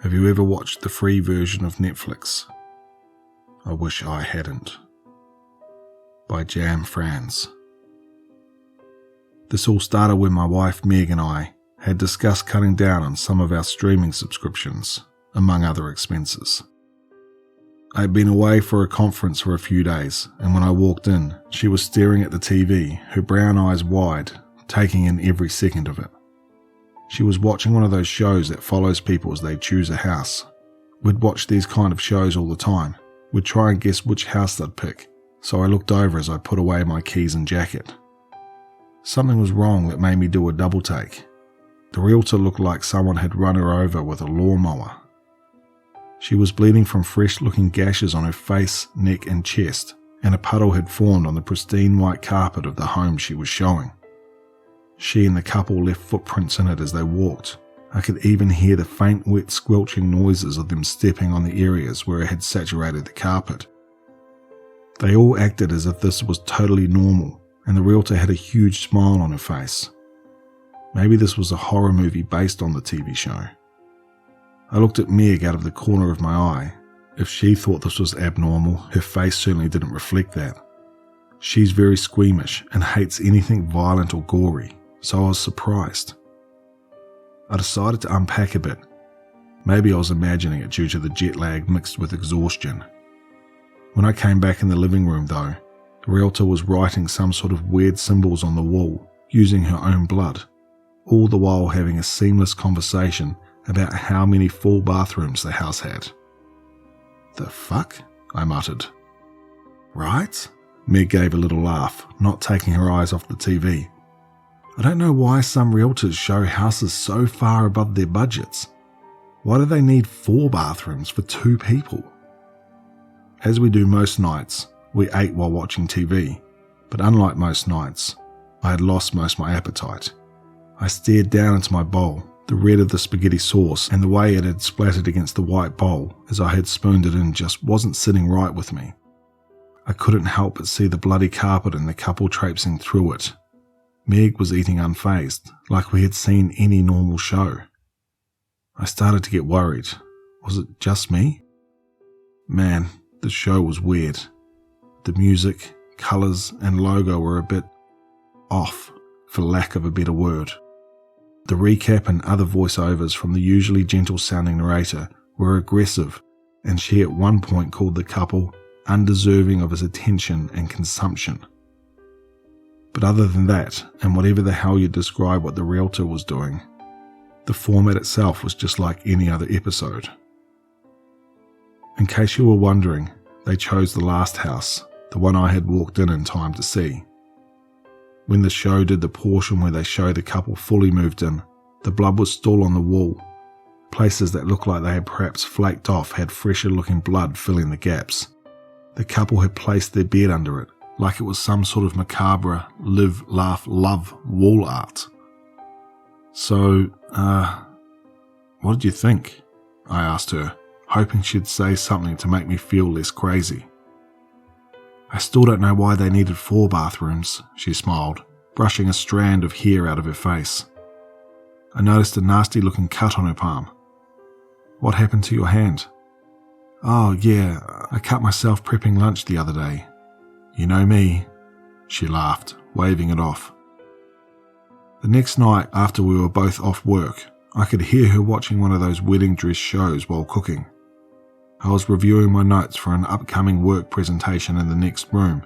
Have you ever watched the free version of Netflix? I wish I hadn't. By JamFranz. This all started when my wife Meg and I had discussed cutting down on some of our streaming subscriptions, among other expenses. I had been away for a conference for a few days, and when I walked in, she was staring at the TV, her brown eyes wide, taking in every second of it. She was watching one of those shows that follows people as they choose a house. We'd watch these kind of shows all the time. We'd try and guess which house they'd pick, so I looked over as I put away my keys and jacket. Something was wrong that made me do a double take. The realtor looked like someone had run her over with a lawnmower. She was bleeding from fresh-looking gashes on her face, neck and chest, and a puddle had formed on the pristine white carpet of the home she was showing. She and the couple left footprints in it as they walked. I could even hear the faint, wet, squelching noises of them stepping on the areas where it had saturated the carpet. They all acted as if this was totally normal, and the realtor had a huge smile on her face. Maybe this was a horror movie based on the TV show. I looked at Meg out of the corner of my eye. If she thought this was abnormal, her face certainly didn't reflect that. She's very squeamish and hates anything violent or gory, so I was surprised. I decided to unpack a bit. Maybe I was imagining it due to the jet lag mixed with exhaustion. When I came back in the living room though, the realtor was writing some sort of weird symbols on the wall, using her own blood, all the while having a seamless conversation about how many full bathrooms the house had. "The fuck?" I muttered. "Right?" Meg gave a little laugh, not taking her eyes off the TV. "I don't know why some realtors show houses so far above their budgets. Why do they need 4 bathrooms for 2 people?" As we do most nights, we ate while watching TV, but unlike most nights, I had lost most of my appetite. I stared down into my bowl. The red of the spaghetti sauce and the way it had splattered against the white bowl as I had spooned it in just wasn't sitting right with me. I couldn't help but see the bloody carpet and the couple traipsing through it. Meg was eating unfazed, like we had seen any normal show. I started to get worried. Was it just me? Man, the show was weird. The music, colours and logo were a bit off, for lack of a better word. The recap and other voiceovers from the usually gentle-sounding narrator were aggressive, and she at one point called the couple undeserving of his attention and consumption. But other than that, and whatever the hell you describe what the realtor was doing, the format itself was just like any other episode. In case you were wondering, they chose the last house, the one I had walked in time to see. When the show did the portion where they show the couple fully moved in, the blood was still on the wall. Places that looked like they had perhaps flaked off had fresher looking blood filling the gaps. The couple had placed their bed under it, like it was some sort of macabre live, laugh, love wall art. "So, what did you think?" I asked her, hoping she'd say something to make me feel less crazy. "I still don't know why they needed 4 bathrooms," she smiled, brushing a strand of hair out of her face. I noticed a nasty looking cut on her palm. "What happened to your hand?" "Oh yeah, I cut myself prepping lunch the other day. You know me," she laughed, waving it off. The next night after we were both off work, I could hear her watching one of those wedding dress shows while cooking. I was reviewing my notes for an upcoming work presentation in the next room,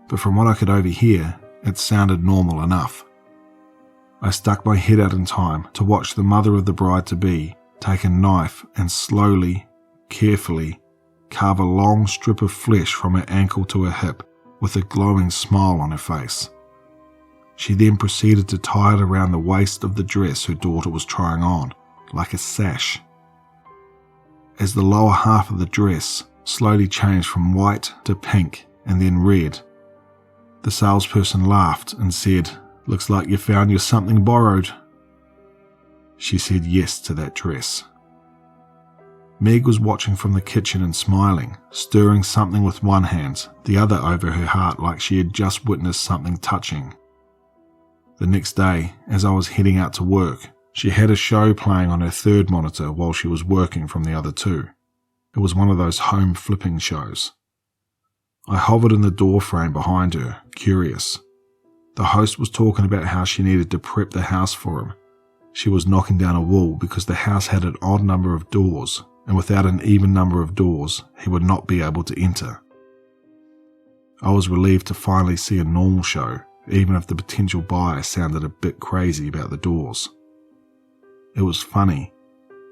but from what I could overhear, it sounded normal enough. I stuck my head out in time to watch the mother of the bride-to-be take a knife and slowly, carefully, carve a long strip of flesh from her ankle to her hip with a glowing smile on her face. She then proceeded to tie it around the waist of the dress her daughter was trying on, like a sash. As the lower half of the dress slowly changed from white to pink and then red, the salesperson laughed and said, "Looks like you found your something borrowed." She said yes to that dress. Meg was watching from the kitchen and smiling, stirring something with one hand, the other over her heart like she had just witnessed something touching. The next day, as I was heading out to work, She had a show playing on her third monitor while she was working from the other two. It was one of those home flipping shows. I hovered in the door frame behind her, curious. The host was talking about how she needed to prep the house for him. She was knocking down a wall because the house had an odd number of doors, and without an even number of doors, he would not be able to enter. I was relieved to finally see a normal show, even if the potential buyer sounded a bit crazy about the doors. It was funny.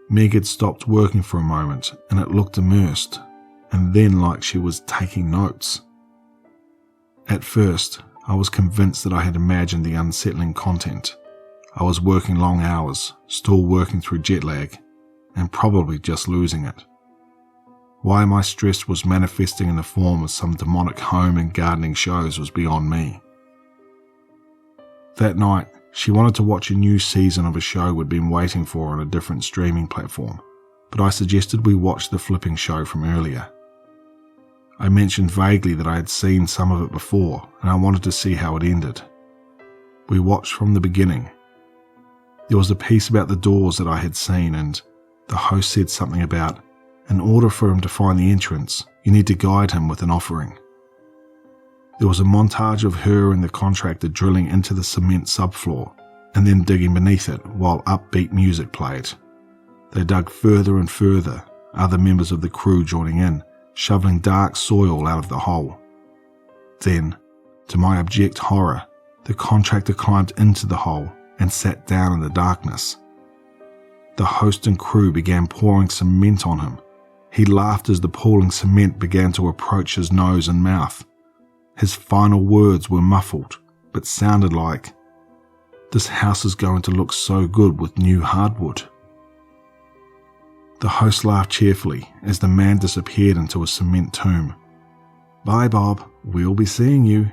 Meg had stopped working for a moment, and it looked immersed, and then like she was taking notes. At first, I was convinced that I had imagined the unsettling content. I was working long hours, still working through jet lag, and probably just losing it. Why my stress was manifesting in the form of some demonic home and gardening shows was beyond me. That night, she wanted to watch a new season of a show we'd been waiting for on a different streaming platform, but I suggested we watch the flipping show from earlier. I mentioned vaguely that I had seen some of it before and I wanted to see how it ended. We watched from the beginning. There was a piece about the doors that I had seen, and the host said something about, in order for him to find the entrance, you need to guide him with an offering. There was a montage of her and the contractor drilling into the cement subfloor and then digging beneath it while upbeat music played. They dug further and further, other members of the crew joining in, shoveling dark soil out of the hole. Then, to my abject horror, the contractor climbed into the hole and sat down in the darkness. The host and crew began pouring cement on him. He laughed as the pooling cement began to approach his nose and mouth. His final words were muffled, but sounded like, "This house is going to look so good with new hardwood." The host laughed cheerfully as the man disappeared into a cement tomb. "Bye, Bob. We'll be seeing you."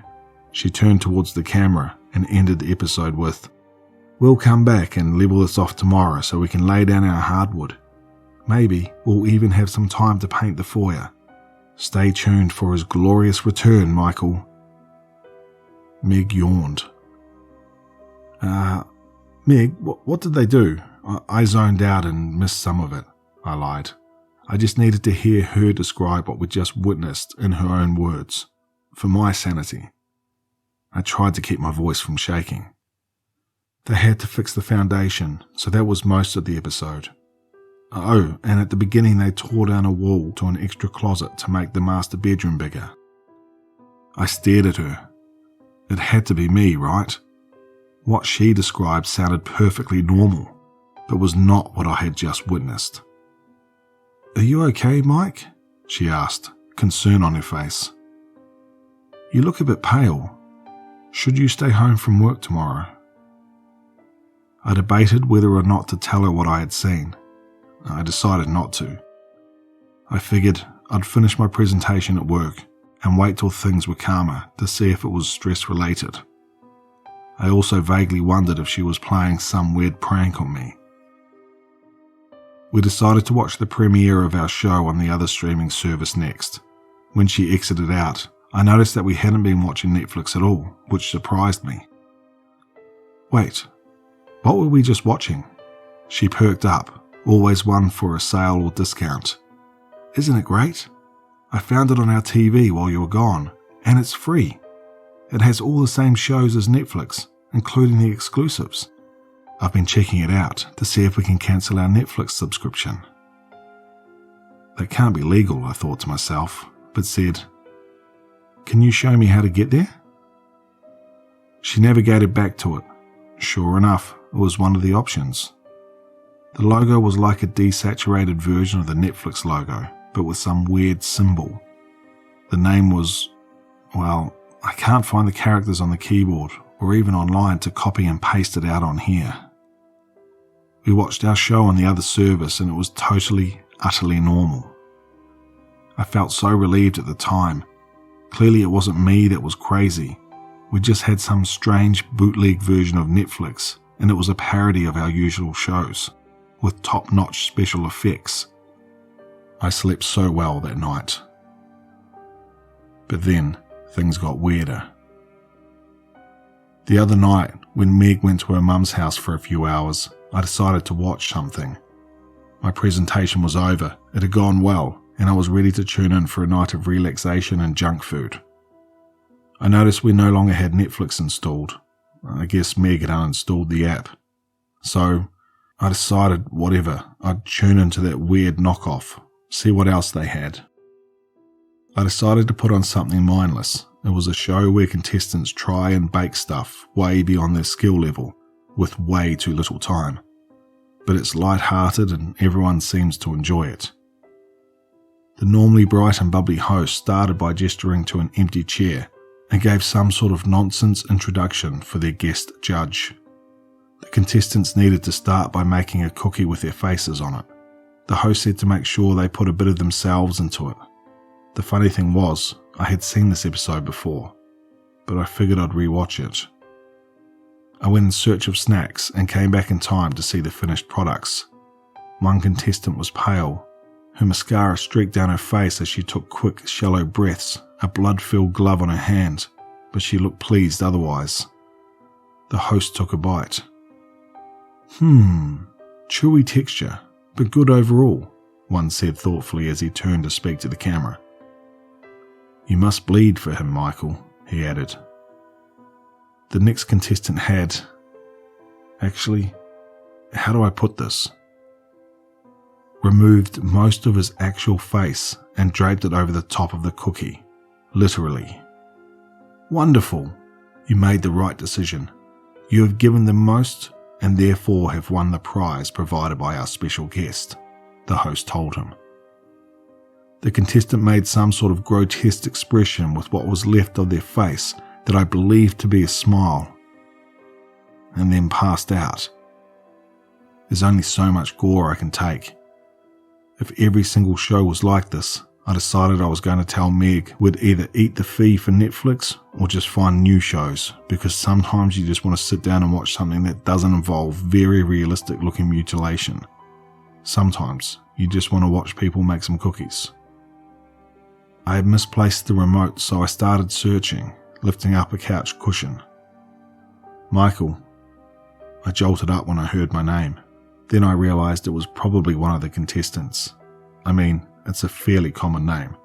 She turned towards the camera and ended the episode with, "We'll come back and level this off tomorrow so we can lay down our hardwood. Maybe we'll even have some time to paint the foyer. Stay tuned for his glorious return, Michael." Meg yawned. Meg, what did they do? I zoned out and missed some of it," I lied. I just needed to hear her describe what we just witnessed in her own words, for my sanity. I tried to keep my voice from shaking. They had to fix the foundation, so that was most of the episode. Oh, and at the beginning they tore down a wall to an extra closet to make the master bedroom bigger. I stared at her. It had to be me, right? What she described sounded perfectly normal, but was not what I had just witnessed. "Are you okay, Mike?" she asked, concern on her face. "You look a bit pale. Should you stay home from work tomorrow?" I debated whether or not to tell her what I had seen. I decided not to. I figured I'd finish my presentation at work and wait till things were calmer to see if it was stress-related. I also vaguely wondered if she was playing some weird prank on me. We decided to watch the premiere of our show on the other streaming service next. When she exited out, I noticed that we hadn't been watching Netflix at all, which surprised me. "Wait, what were we just watching?" She perked up, always one for a sale or discount. "Isn't it great? I found it on our TV while you were gone, and it's free. It has all the same shows as Netflix, including the exclusives. I've been checking it out to see if we can cancel our Netflix subscription." That can't be legal, I thought to myself, but said, "Can you show me how to get there?" She navigated back to it. Sure enough, it was one of the options. The logo was like a desaturated version of the Netflix logo, but with some weird symbol. The name was, well, I can't find the characters on the keyboard or even online to copy and paste it out on here. We watched our show on the other service and it was totally, utterly normal. I felt so relieved at the time. Clearly it wasn't me that was crazy. We just had some strange bootleg version of Netflix and it was a parody of our usual shows, with top-notch special effects. I slept so well that night. But then, things got weirder. The other night, when Meg went to her mum's house for a few hours, I decided to watch something. My presentation was over, it had gone well, and I was ready to tune in for a night of relaxation and junk food. I noticed we no longer had Netflix installed. I guess Meg had uninstalled the app. So I decided, whatever, I'd tune into that weird knockoff, see what else they had. I decided to put on something mindless. It was a show where contestants try and bake stuff way beyond their skill level, with way too little time. But it's light-hearted and everyone seems to enjoy it. The normally bright and bubbly host started by gesturing to an empty chair and gave some sort of nonsense introduction for their guest judge. The contestants needed to start by making a cookie with their faces on it. The host said to make sure they put a bit of themselves into it. The funny thing was, I had seen this episode before, but I figured I'd rewatch it. I went in search of snacks and came back in time to see the finished products. One contestant was pale. Her mascara streaked down her face as she took quick, shallow breaths, a blood-filled glove on her hand, but she looked pleased otherwise. The host took a bite. Chewy texture, but good overall, one said thoughtfully as he turned to speak to the camera. You must bleed for him, Michael, he added. The next contestant had... Actually, how do I put this? Removed most of his actual face and draped it over the top of the cookie. Literally. Wonderful. You made the right decision. You have given the most and therefore have won the prize provided by our special guest, the host told him. The contestant made some sort of grotesque expression with what was left of their face that I believed to be a smile, and then passed out. There's only so much gore I can take. If every single show was like this, I decided I was going to tell Meg we'd either eat the fee for Netflix or just find new shows, because sometimes you just want to sit down and watch something that doesn't involve very realistic looking mutilation. Sometimes you just want to watch people make some cookies. I had misplaced the remote, so I started searching, lifting up a couch cushion. Michael. I jolted up when I heard my name. Then I realized it was probably one of the contestants. I mean, it's a fairly common name.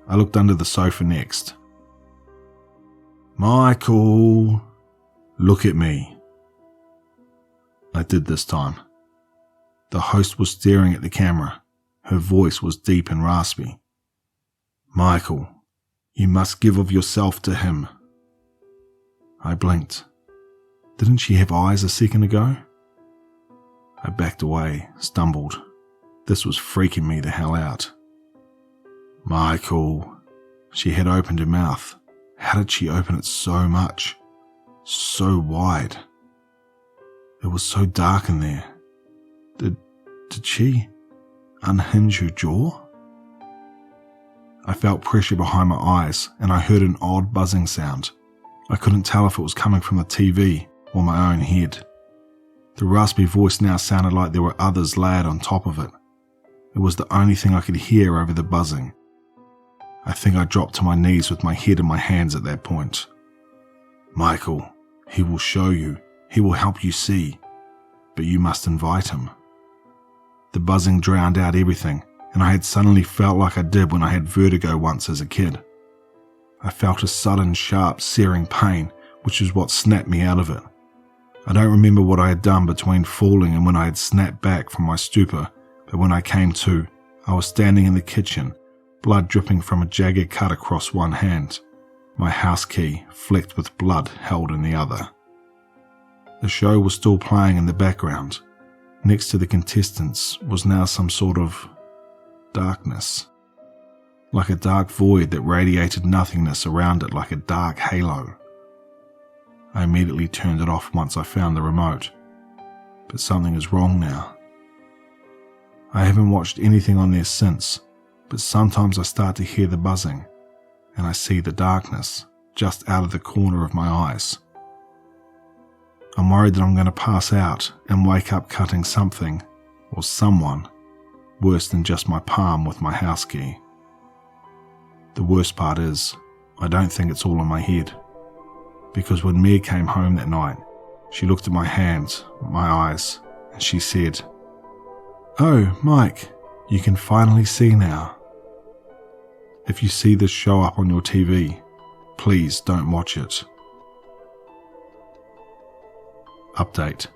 I looked under the sofa next. Michael, look at me. I did this time. The host was staring at the camera. Her voice was deep and raspy. Michael, you must give of yourself to him. I blinked. Didn't she have eyes a second ago? I backed away, stumbled. This was freaking me the hell out. Michael. She had opened her mouth. How did she open it so much? So wide. It was so dark in there. Did she unhinge her jaw? I felt pressure behind my eyes and I heard an odd buzzing sound. I couldn't tell if it was coming from the TV or my own head. The raspy voice now sounded like there were others layered on top of it. It was the only thing I could hear over the buzzing. I think I dropped to my knees with my head in my hands at that point. Michael, he will show you. He will help you see. But you must invite him. The buzzing drowned out everything, and I had suddenly felt like I did when I had vertigo once as a kid. I felt a sudden, sharp, searing pain, which is what snapped me out of it. I don't remember what I had done between falling and when I had snapped back from my stupor, but when I came to, I was standing in the kitchen, blood dripping from a jagged cut across one hand, my house key flecked with blood held in the other. The show was still playing in the background. Next to the contestants was now some sort of darkness, like a dark void that radiated nothingness around it like a dark halo. I immediately turned it off once I found the remote, but something is wrong now. I haven't watched anything on there since, but sometimes I start to hear the buzzing, and I see the darkness just out of the corner of my eyes. I'm worried that I'm going to pass out and wake up cutting something, or someone, worse than just my palm with my house key. The worst part is, I don't think it's all in my head, because when Mia came home that night, She looked at my hand, my eyes, and she said, "Oh, Mike, you can finally see now. If you see this show up on your TV, please don't watch it." Update.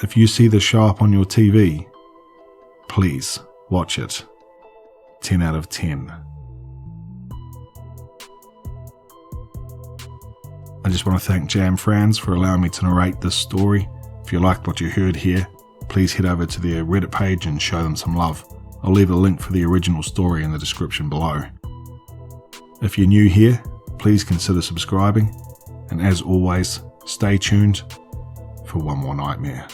If you see this show up on your TV, please watch it. 10 out of 10. I just want to thank JamFranz for allowing me to narrate this story. If you liked what you heard here, please head over to their Reddit page and show them some love. I'll leave a link for the original story in the description below. If you're new here, please consider subscribing, and as always, stay tuned for one more nightmare.